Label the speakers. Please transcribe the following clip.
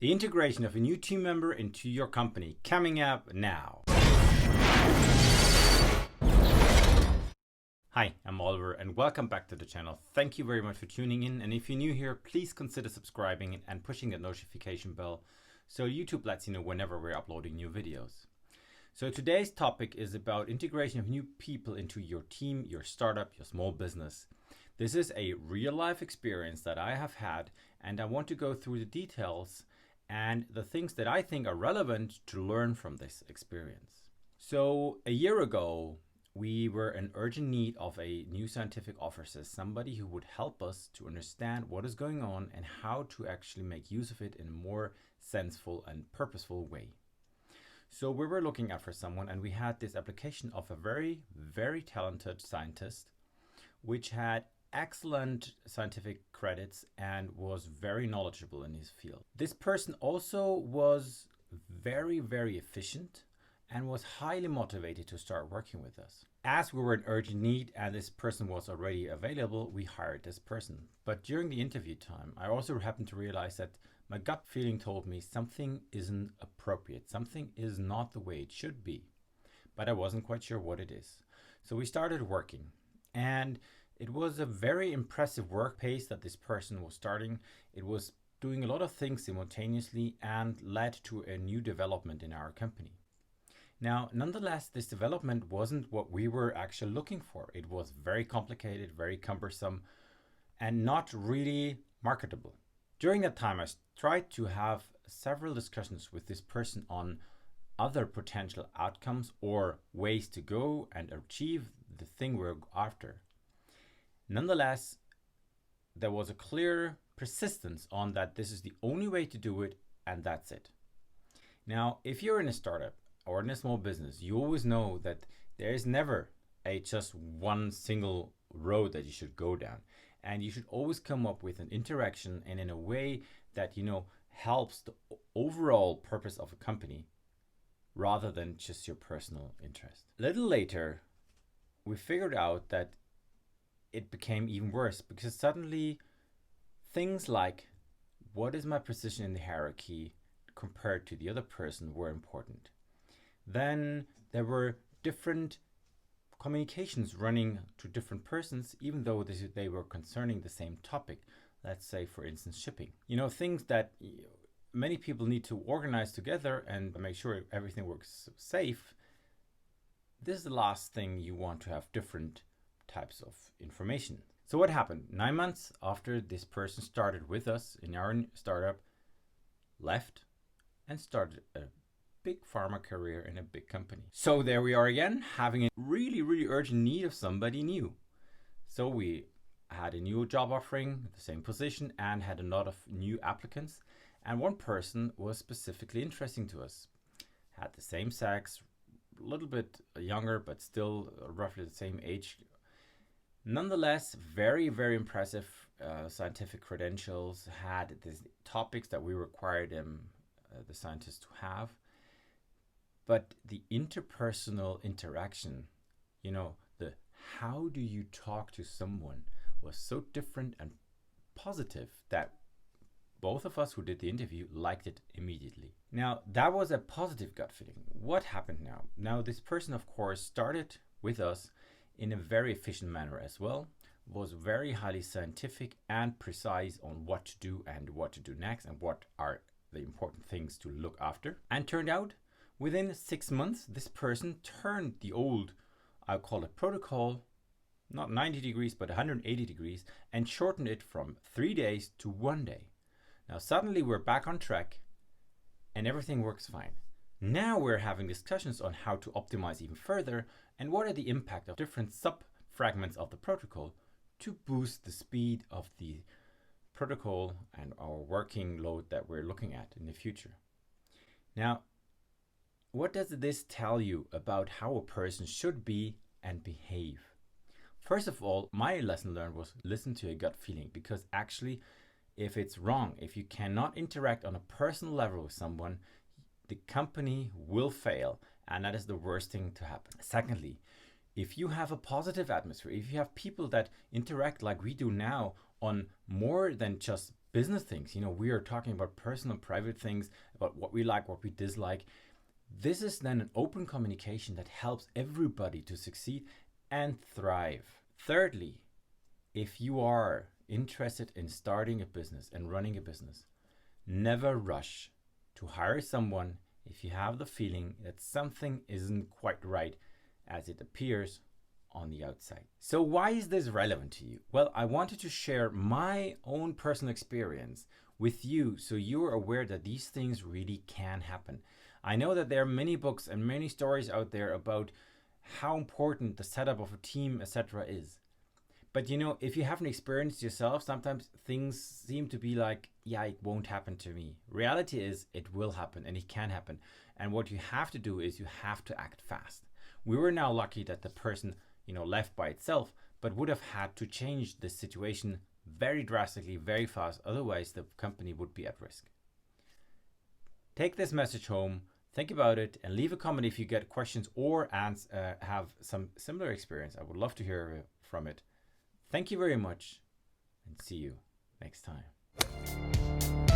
Speaker 1: The integration of a new team member into your company, coming up now. Hi, I'm Oliver and welcome back to the channel. Thank you very much for tuning in, and if you're new here, please consider subscribing and pushing that notification bell so YouTube lets you know whenever we're uploading new videos. So today's topic is about integration of new people into your team, your startup, your small business. This is a real life experience that I have had, and I want to go through the details and the things that I think are relevant to learn from this experience. So a year ago, we were in urgent need of a new scientific officer, somebody who would help us to understand what is going on and how to actually make use of it in a more senseful and purposeful way. So we were looking out for someone, and we had this application of a very, very talented scientist, which had excellent scientific credits and was very knowledgeable in his field. This person also was very, very efficient and was highly motivated to start working with us. As we were in urgent need and this person was already available, we hired this person. But during the interview time, I also happened to realize that my gut feeling told me something isn't appropriate. Something is not the way it should be, but I wasn't quite sure what it is. So we started working, and it was a very impressive work pace that this person was starting. It was doing a lot of things simultaneously and led to a new development in our company. Now, nonetheless, this development wasn't what we were actually looking for. It was very complicated, very cumbersome, and not really marketable. During that time, I tried to have several discussions with this person on other potential outcomes or ways to go and achieve the thing we're after. Nonetheless, there was a clear persistence on that this is the only way to do it, and that's it. Now, if you're in a startup or in a small business, you always know that there is never just one single road that you should go down. And you should always come up with an interaction and in a way that, helps the overall purpose of a company rather than just your personal interest. A little later, we figured out that it became even worse, because suddenly things like what is my position in the hierarchy compared to the other person were important. Then there were different communications running to different persons, even though they were concerning the same topic. Let's say, for instance, shipping. Things that many people need to organize together and make sure everything works safe. This is the last thing you want to have different types of information. So what happened? 9 months after this person started with us in our startup, left and started a big pharma career in a big company. So there we are again, having a really, really urgent need of somebody new. So we had a new job offering, the same position, and had a lot of new applicants. And one person was specifically interesting to us. Had the same sex, a little bit younger, but still roughly the same age. Nonetheless, very, very impressive scientific credentials, had the topics that we required the scientists to have. But the interpersonal interaction, the how do you talk to someone, was so different and positive that both of us who did the interview liked it immediately. Now, that was a positive gut feeling. What happened now? Now, this person, of course, started with us in a very efficient manner as well, was very highly scientific and precise on what to do and what to do next and what are the important things to look after. And turned out, within 6 months, this person turned the old, I'll call it protocol, not 90 degrees, but 180 degrees, and shortened it from 3 days to 1 day. Now, suddenly we're back on track and everything works fine. Now we're having discussions on how to optimize even further and what are the impact of different sub-fragments of the protocol to boost the speed of the protocol and our working load that we're looking at in the future. Now, what does this tell you about how a person should be and behave? First of all, my lesson learned was listen to your gut feeling, because actually, if it's wrong, if you cannot interact on a personal level with someone, the company will fail, and that is the worst thing to happen. Secondly, if you have a positive atmosphere, if you have people that interact like we do now on more than just business things. We are talking about personal, private things, about what we like, what we dislike. This is then an open communication that helps everybody to succeed and thrive. Thirdly, if you are interested in starting a business and running a business, never rush to hire someone if you have the feeling that something isn't quite right as it appears on the outside. So why is this relevant to you? Well, I wanted to share my own personal experience with you so you're aware that these things really can happen. I know that there are many books and many stories out there about how important the setup of a team, etc. is. But if you haven't experienced yourself, sometimes things seem to be like, yeah, it won't happen to me. Reality is it will happen, and it can happen. And what you have to do is you have to act fast. We were now lucky that the person left by itself, but would have had to change the situation very drastically, very fast. Otherwise, the company would be at risk. Take this message home, think about it, and leave a comment if you get questions or have some similar experience. I would love to hear from it. Thank you very much, and see you next time.